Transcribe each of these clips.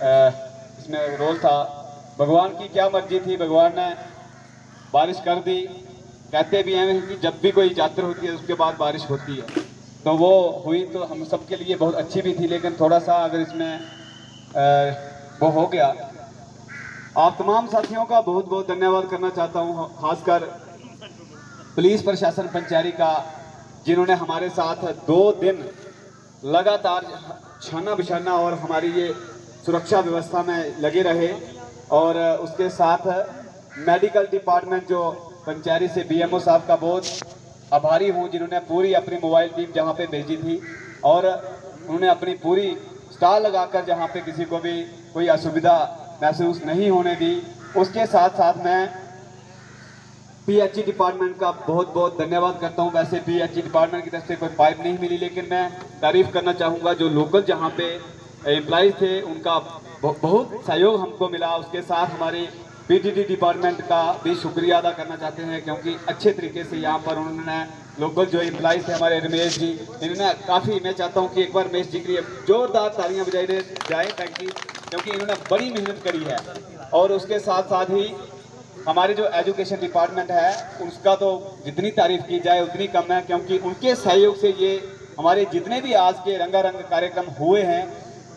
इसमें रोल था। भगवान की क्या मर्जी थी, भगवान ने बारिश कर दी। कहते भी हैं कि जब भी कोई यात्रा होती है उसके बाद बारिश होती है, तो वो हुई तो हम सब के लिए बहुत अच्छी भी थी, लेकिन थोड़ा सा अगर इसमें वो हो गया। आप तमाम साथियों का बहुत बहुत धन्यवाद करना चाहता हूँ, खासकर पुलिस प्रशासन पंचैरी का, जिन्होंने हमारे साथ 2 दिन लगातार छाना बिछाना और हमारी ये सुरक्षा व्यवस्था में लगे रहे। और उसके साथ मेडिकल डिपार्टमेंट जो पंचैरी से बीएमओ साहब का बहुत आभारी हूँ, जिन्होंने पूरी अपनी मोबाइल टीम जहाँ पे भेजी थी और उन्होंने अपनी पूरी स्टाल लगाकर जहाँ पे किसी को भी कोई असुविधा महसूस नहीं होने दी। उसके साथ साथ मैं पीएचई डिपार्टमेंट का बहुत बहुत धन्यवाद करता हूं। वैसे पीएचई डिपार्टमेंट की तरफ से कोई पाइप नहीं मिली, लेकिन मैं तारीफ करना चाहूँगा जो लोकल जहां पे एम्प्लॉइज थे उनका बहुत सहयोग हमको मिला। उसके साथ हमारे पीडीडी डिपार्टमेंट का भी शुक्रिया अदा करना चाहते हैं, क्योंकि अच्छे तरीके से यहाँ पर उन्होंने लोकल जो एम्प्लॉइज थे हमारे रमेश जी, इन्होंने काफ़ी, मैं चाहता हूँ कि एक बार रमेश जी के लिए जोरदार तालियां बजाई जाए, थैंक यू, क्योंकि इन्होंने बड़ी मेहनत करी है। और उसके साथ साथ ही हमारे जो एजुकेशन डिपार्टमेंट है उसका तो जितनी तारीफ की जाए उतनी कम है, क्योंकि उनके सहयोग से ये हमारे जितने भी आज के रंगारंग कार्यक्रम हुए हैं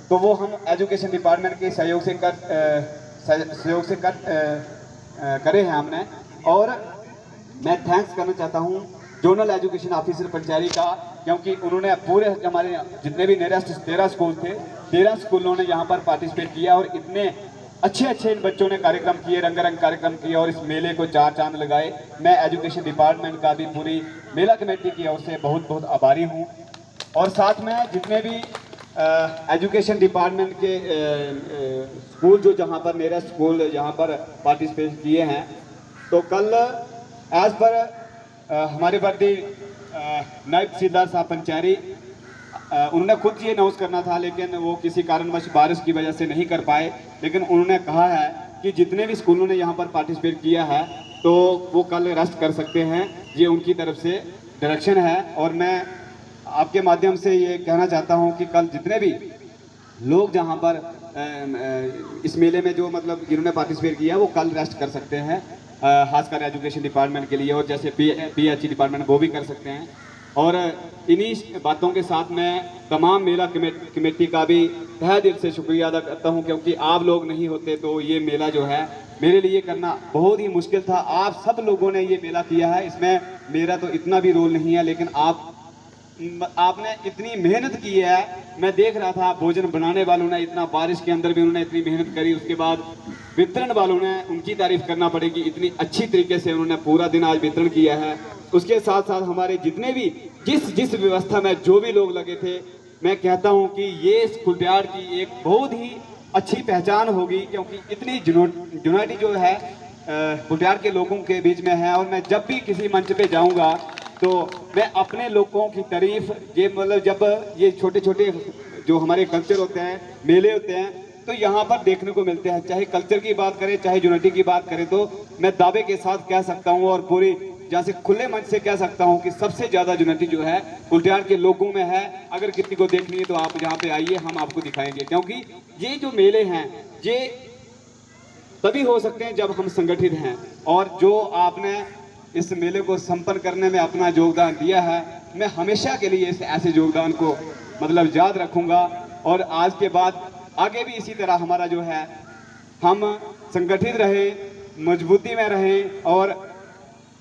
तो वो हम एजुकेशन डिपार्टमेंट के सहयोग से करे हैं हमने। और मैं थैंक्स करना चाहता हूँ जोनल एजुकेशन ऑफिसर पंचैरी का, क्योंकि उन्होंने पूरे हमारे जितने भी नियरेस्ट 13 स्कूल थे, 13 स्कूलों ने यहाँ पर पार्टिसिपेट किया और इतने अच्छे अच्छे इन बच्चों ने कार्यक्रम किए, रंगारंग कार्यक्रम किए और इस मेले को 4 चांद लगाए। मैं एजुकेशन डिपार्टमेंट का भी पूरी मेला कमेटी की ओर से बहुत बहुत आभारी हूँ। और साथ में जितने भी एजुकेशन डिपार्टमेंट के स्कूल जो जहाँ पर मेरा स्कूल यहाँ पर पार्टिसिपेट किए हैं, तो कल एज पर हमारे बर्दी नायब तहसीलदार साहब पंचैरी, उन्होंने खुद ये अनाउंस करना था, लेकिन वो किसी कारणवश बारिश की वजह से नहीं कर पाए। लेकिन उन्होंने कहा है कि जितने भी स्कूलों ने यहाँ पर पार्टिसिपेट किया है तो वो कल रेस्ट कर सकते हैं, ये उनकी तरफ से डायरेक्शन है। और मैं आपके माध्यम से ये कहना चाहता हूँ कि कल जितने भी लोग जहाँ पर इस मेले में जो मतलब जिन्होंने पार्टिसिपेट किया वो कल रेस्ट कर सकते हैं, खासकर एजुकेशन डिपार्टमेंट के लिए, और जैसे पीएचई डिपार्टमेंट वो भी कर सकते हैं। और इन्हीं बातों के साथ मैं तमाम मेला कमेटी का भी तहे दिल से शुक्रिया अदा करता हूं, क्योंकि आप लोग नहीं होते तो ये मेला जो है मेरे लिए करना बहुत ही मुश्किल था। आप सब लोगों ने ये मेला किया है, इसमें मेरा तो इतना भी रोल नहीं है, लेकिन आपने इतनी मेहनत की है। मैं देख रहा था भोजन बनाने वालों ने इतना, बारिश के अंदर भी उन्होंने इतनी मेहनत करी। उसके बाद वितरण वालों ने, उनकी तारीफ करना पड़ेगी, इतनी अच्छी तरीके से उन्होंने पूरा दिन आज वितरण किया है। उसके साथ साथ हमारे जितने भी जिस व्यवस्था में जो भी लोग लगे थे, मैं कहता हूं कि ये खुलब्याड़ की एक बहुत ही अच्छी पहचान होगी, क्योंकि इतनी यूनिटी जो है खुलब्याड़ के लोगों के बीच में है। और मैं जब भी किसी मंच पे जाऊंगा तो मैं अपने लोगों की तारीफ, ये मतलब जब ये छोटे छोटे जो हमारे कल्चर होते हैं, मेले होते हैं, तो यहाँ पर देखने को मिलते हैं। चाहे कल्चर की बात करें, चाहे यूनिटी की बात करें, तो मैं दावे के साथ कह सकता हूँ और पूरी जैसे खुले मंच से कह सकता हूँ कि सबसे ज़्यादा यूनिटी जो है खुलब्याड़ के लोगों में है। अगर किसी को देखनी है तो आप यहाँ पे आइए, हम आपको दिखाएंगे, क्योंकि ये जो मेले हैं ये तभी हो सकते हैं जब हम संगठित हैं। और जो आपने इस मेले को संपन्न करने में अपना योगदान दिया है, मैं हमेशा के लिए इस ऐसे योगदान को मतलब याद रखूँगा। और आज के बाद आगे भी इसी तरह हमारा जो है हम संगठित रहे, मजबूती में रहें, और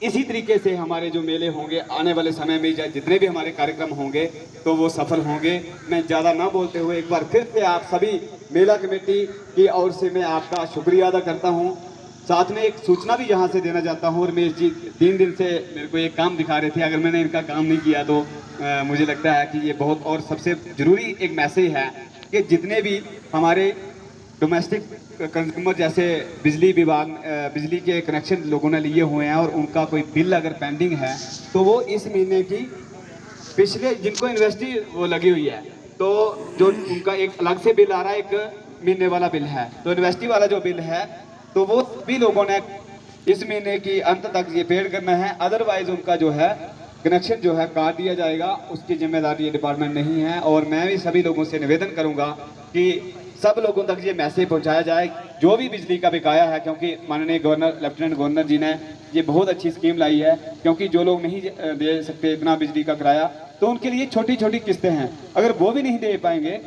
इसी तरीके से हमारे जो मेले होंगे आने वाले समय में, जितने भी हमारे कार्यक्रम होंगे तो वो सफल होंगे। मैं ज़्यादा ना बोलते हुए एक बार फिर से आप सभी मेला कमेटी की ओर से मैं आपका शुक्रिया अदा करता हूँ। साथ में एक सूचना भी यहाँ से देना चाहता हूँ। रमेश जी 3 दिन से मेरे को एक काम दिखा रहे थे, अगर मैंने इनका काम नहीं किया तो मुझे लगता है कि ये बहुत, और सबसे ज़रूरी एक मैसेज है कि जितने भी हमारे डोमेस्टिक कंज्यूमर जैसे बिजली विभाग, बिजली के कनेक्शन लोगों ने लिए हुए हैं और उनका कोई बिल अगर पेंडिंग है तो वो इस महीने की पिछले, जिनको इन्वेस्टी वो लगी हुई है, तो जो उनका एक अलग से बिल आ रहा है, एक महीने वाला बिल है, तो इन्वेस्टी वाला जो बिल है तो वो भी लोगों ने इस महीने की अंत तक ये पेड करना है। अदरवाइज उनका जो है कनेक्शन जो है काट दिया जाएगा, उसकी जिम्मेदारी ये डिपार्टमेंट नहीं है। और मैं भी सभी लोगों से निवेदन करूंगा कि सब लोगों तक ये मैसेज पहुंचाया जाए जो भी बिजली का बकाया है, क्योंकि माननीय गवर्नर लेफ्टिनेंट गवर्नर जी ने ये बहुत अच्छी स्कीम लाई है। क्योंकि जो लोग नहीं दे सकते इतना बिजली का किराया, तो उनके लिए छोटी छोटी किस्तें हैं, अगर वो भी नहीं दे पाएंगे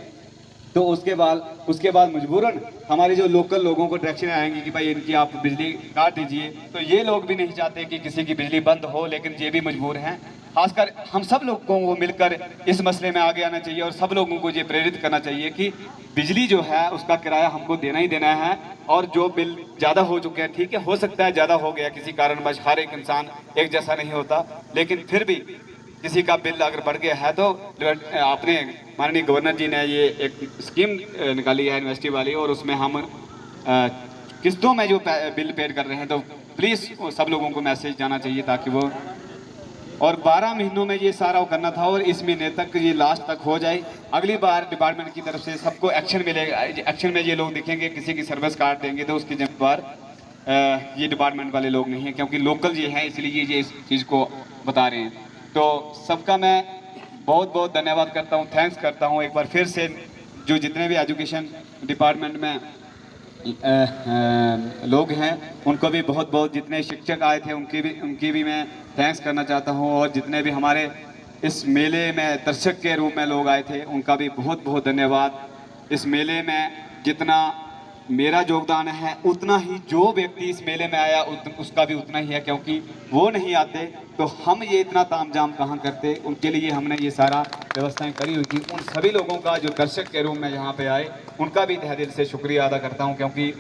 तो उसके बाद मजबूरन हमारे जो लोकल लोगों को डायरेक्शन आएंगी कि भाई इनकी आप बिजली काट दीजिए। तो ये लोग भी नहीं चाहते कि किसी की बिजली बंद हो, लेकिन ये भी मजबूर हैं। खासकर हम सब लोगों को मिलकर इस मसले में आगे आना चाहिए और सब लोगों को ये प्रेरित करना चाहिए कि बिजली जो है उसका किराया हमको देना ही देना है। और जो बिल ज़्यादा हो चुके हैं, ठीक है, हो सकता है ज़्यादा हो गया किसी कारणवश, हर एक इंसान एक जैसा नहीं होता, लेकिन फिर भी किसी का बिल अगर बढ़ गया है तो आपने माननीय गवर्नर जी ने ये एक स्कीम निकाली है यूनिवर्सिटी वाली, और उसमें हम किस्तों में जो बिल पेड कर रहे हैं, तो प्लीज़ सब लोगों को मैसेज जाना चाहिए ताकि वो, और 12 महीनों में ये सारा वो करना था और इस महीने तक ये लास्ट तक हो जाए। अगली बार डिपार्टमेंट की तरफ से सबको एक्शन मिलेगा, एक्शन में ये लोग दिखेंगे किसी की सर्विस काट देंगे तो उसकी जिम्मेदार ये डिपार्टमेंट वाले लोग नहीं हैं, क्योंकि लोकल ये हैं इसलिए ये इस चीज़ को बता रहे हैं। तो सबका मैं बहुत बहुत धन्यवाद करता हूँ, थैंक्स करता हूँ एक बार फिर से। जो जितने भी एजुकेशन डिपार्टमेंट में लोग हैं उनको भी बहुत बहुत, जितने शिक्षक आए थे उनकी भी मैं थैंक्स करना चाहता हूँ, और जितने भी हमारे इस मेले में दर्शक के रूप में लोग आए थे उनका भी बहुत बहुत धन्यवाद। इस मेले में जितना मेरा योगदान है उतना ही जो व्यक्ति इस मेले में आया उसका भी उतना ही है, क्योंकि वो नहीं आते तो हम ये इतना तामझाम कहाँ करते। उनके लिए हमने ये सारा व्यवस्थाएं करी हुई थी। उन सभी लोगों का जो दर्शक के रूप में यहाँ पे आए उनका भी तहे दिल से शुक्रिया अदा करता हूँ, क्योंकि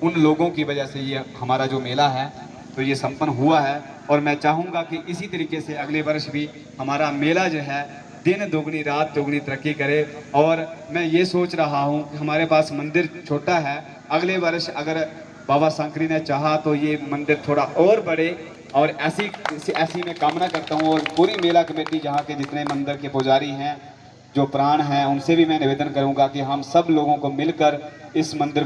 उन लोगों की वजह से ये हमारा जो मेला है तो ये संपन्न हुआ है। और मैं चाहूँगा कि इसी तरीके से अगले वर्ष भी हमारा मेला जो है दिन दोगुनी रात चौगुनी तरक्की करे। और मैं ये सोच रहा हूँ कि हमारे पास मंदिर छोटा है, अगले वर्ष अगर बाबा सांकरी ने चाहा तो ये मंदिर थोड़ा और बढ़े, और ऐसी मैं कामना करता हूँ। और पूरी मेला कमेटी जहाँ के जितने मंदिर के पुजारी हैं, जो प्राण हैं, उनसे भी मैं निवेदन करूँगा कि हम सब लोगों को मिलकर इस मंदिर